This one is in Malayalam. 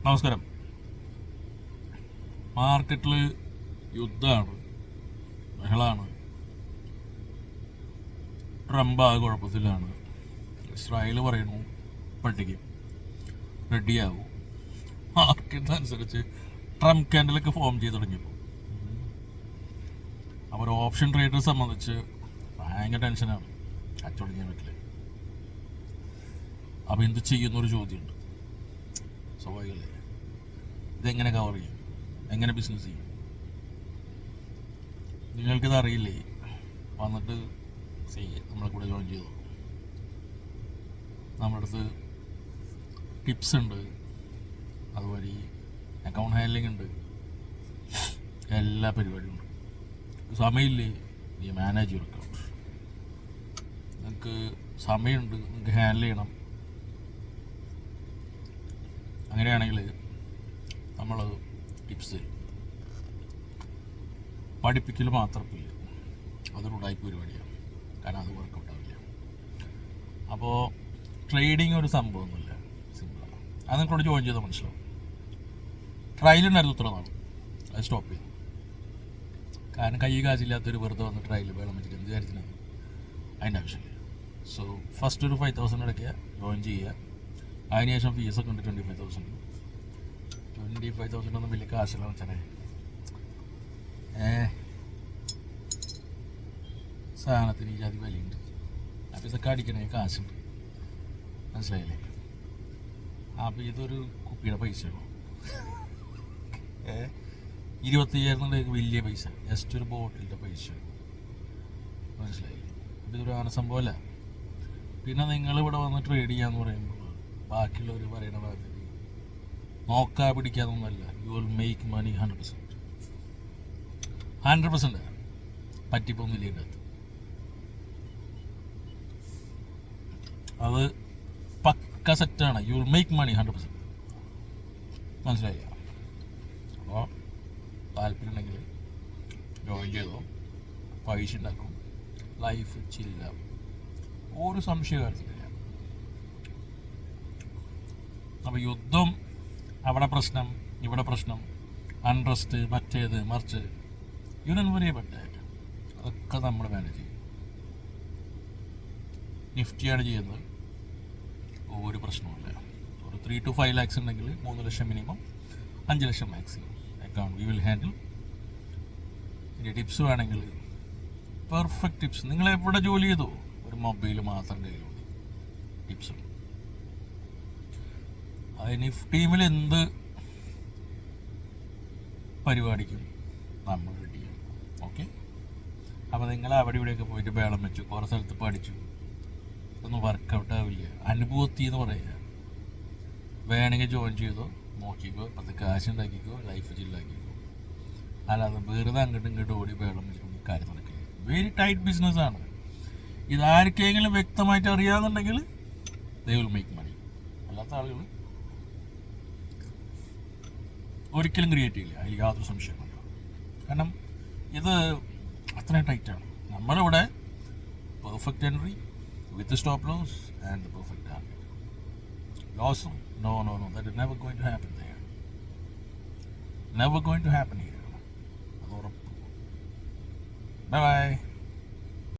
നമസ്കാരം. മാർക്കറ്റിൽ യുദ്ധമാണ്, ബഹളമാണ്. ട്രംപ് ആ കുഴപ്പത്തിലാണ്. ഇസ്രായേൽ പറയുന്നു പട്ടിക്കും റെഡിയാവും. മാർക്കറ്റ് അനുസരിച്ച് ട്രംപ് ക്യാൻഡലൊക്കെ ഫോം ചെയ്ത് തുടങ്ങിയപ്പോൾ അവർ ഓപ്ഷൻ ട്രേഡറെ സംബന്ധിച്ച് ഭയങ്കര ടെൻഷനാണ്. കച്ചവടം ചെയ്യാൻ പറ്റില്ല. അപ്പോൾ എന്ത് ചെയ്യുന്നൊരു ചോദ്യമുണ്ട്. സ്വാഭാവികമല്ലേ? ഇതെങ്ങനെ കവർ ചെയ്യും, എങ്ങനെ ബിസിനസ് ചെയ്യും? നിങ്ങൾക്കിത് അറിയില്ലേ? വന്നിട്ട് നമ്മളെ കൂടെ ജോയിൻ ചെയ്തു. നമ്മുടെ അടുത്ത് ടിപ്സ് ഉണ്ട്, അതുവഴി അക്കൗണ്ട് ഹാൻഡ്ലിംഗ് ഉണ്ട്, എല്ലാ പരിപാടിയും ഉണ്ട്. സമയമില്ലേ, നീ മാനേജ് ചെയ്യും അക്കൗണ്ട്. നിങ്ങൾക്ക് സമയമുണ്ട്, നിങ്ങൾക്ക് ഹാൻഡിൽ ചെയ്യണം. അങ്ങനെയാണെങ്കിൽ നമ്മൾ ടിപ്സ് പഠിപ്പിക്കൽ മാത്രമില്ല, അതൊരു ഉടായ്പ പരിപാടിയാണ്. കാരണം അത് വർക്കൗട്ട് ആവില്ല. അപ്പോൾ ട്രേഡിങ് ഒരു സംഭവമൊന്നുമില്ല, സിമ്പിളാണ്. അത് നിങ്ങളോട് ജോയിൻ ചെയ്താൽ മനസ്സിലാവും. ട്രയലുണ്ടായിരുന്നു ഇത്ര നാളും, അത് സ്റ്റോപ്പ് ചെയ്തു. കാരണം കൈ കാശില്ലാത്തൊരു വെറുതെ വന്ന് ട്രയൽ വേണം വെച്ചിട്ട് എന്ത് കാര്യത്തിനാണ്? അതിൻ്റെ ആവശ്യമില്ല. സോ ഫസ്റ്റ് ഒരു 5,000 അടയ്ക്കുക, ജോയിൻ ചെയ്യുക. അതിനുശേഷം ഫീസൊക്കെ ഉണ്ട് 25,000. 25,000 ഒന്നും വലിയ കാശില്ല വെച്ചാൽ സാധനത്തിന് ഈ ജാതി വിലയുണ്ട്. അപ്പോൾ ഇതൊക്കെ അടിക്കണേ കാശുണ്ട്, മനസ്സിലായില്ലേ? അപ്പോൾ ഇതൊരു കുപ്പിയുടെ പൈസയാണോ? 25,000 വലിയ പൈസ, ജസ്റ്റ് ഒരു ബോട്ടിലിൻ്റെ പൈസ, മനസ്സിലായില്ലേ? അപ്പോൾ ഇതൊരു ആന സംഭവമല്ല. പിന്നെ നിങ്ങളിവിടെ വന്ന് ട്രേഡ് ചെയ്യാന്ന് പറയുമ്പോൾ ബാക്കിയുള്ളവർ പറയുന്ന മാതിരി നോക്കാ പിടിക്കാതൊന്നുമല്ല. You will make money 100%. പറ്റിപ്പൊന്നുമില്ല ഇതിൻ്റെ അകത്ത്. അത് പക്ക സെറ്റാണ്. You will make money 100%. മനസ്സിലായില്ല? അപ്പോൾ താല്പര്യം ഉണ്ടെങ്കിൽ ജോയിൻ ചെയ്തോ, പൈസ ഉണ്ടാക്കും, ലൈഫ് ചില്ലാവും. ഒരു സംശയ കാര്യത്തിലില്ല. അപ്പോൾ യുദ്ധം, അവിടെ പ്രശ്നം, ഇവിടെ പ്രശ്നം, അൺട്രസ്റ്റ്, മറ്റേത് മറിച്ച്, യൂണിയൻ വരെയപ്പെട്ടെ അതൊക്കെ നമ്മൾ മാനേജ് ചെയ്യും. നിഫ്റ്റിയാണ് ചെയ്യുന്നത്, ഒരു പ്രശ്നവുമില്ല. ഒരു 3 to 5 lakhs ഉണ്ടെങ്കിൽ 3 ലക്ഷം മിനിമം, 5 ലക്ഷം maximum account we will handle. ഇനി ടിപ്സ് വേണമെങ്കിൽ പെർഫെക്റ്റ് ടിപ്സ്. നിങ്ങൾ എവിടെ ജോലി ചെയ്തോ, ഒരു മൊബൈൽ മാത്രം കയ്യിൽ മതി, ടിപ്സ്. അതിന് ടീമിൽ എന്ത് പരിപാടിക്കും നമ്മൾ റെഡി ചെയ്യും. ഓക്കെ? അപ്പോൾ നിങ്ങൾ അവിടെ ഇവിടെയൊക്കെ പോയിട്ട് ബേളം വെച്ചു, കുറേ സ്ഥലത്ത് പഠിച്ചു, ഇതൊന്നും വർക്കൗട്ട് ആവില്ല. അനുഭവത്തി എന്ന് പറയുക. വേണമെങ്കിൽ ജോയിൻ ചെയ്തോ, നോക്കിക്കോ, 10 കാശ് ഉണ്ടാക്കിക്കോ, ലൈഫ് ചില്ലാക്കിക്കോ. അല്ലാതെ വെറുതെ അങ്ങോട്ടും ഇങ്ങോട്ടും ഓടി ബേളം വെച്ചിട്ട് കാര്യം നടക്കില്ല. വെരി ടൈറ്റ് ബിസിനസ്സാണ്. ഇതാർക്കെങ്കിലും വ്യക്തമായിട്ട് അറിയാമെന്നുണ്ടെങ്കിൽ ദേ വിൽ മേക്ക് മണി. അല്ലാത്ത ആളുകൾ ഒരിക്കലും ക്രിയേറ്റ് ചെയ്യില്ല, അതിൽ യാതൊരു സംശയമില്ല. കാരണം ഇത് അത്രയും ടൈറ്റാണ്. നമ്മളിവിടെ perfect entry with stop loss and the perfect target. Loss no, that is never going to happen there. Never going to happen here. അത് ഉറപ്പ്. Bye by.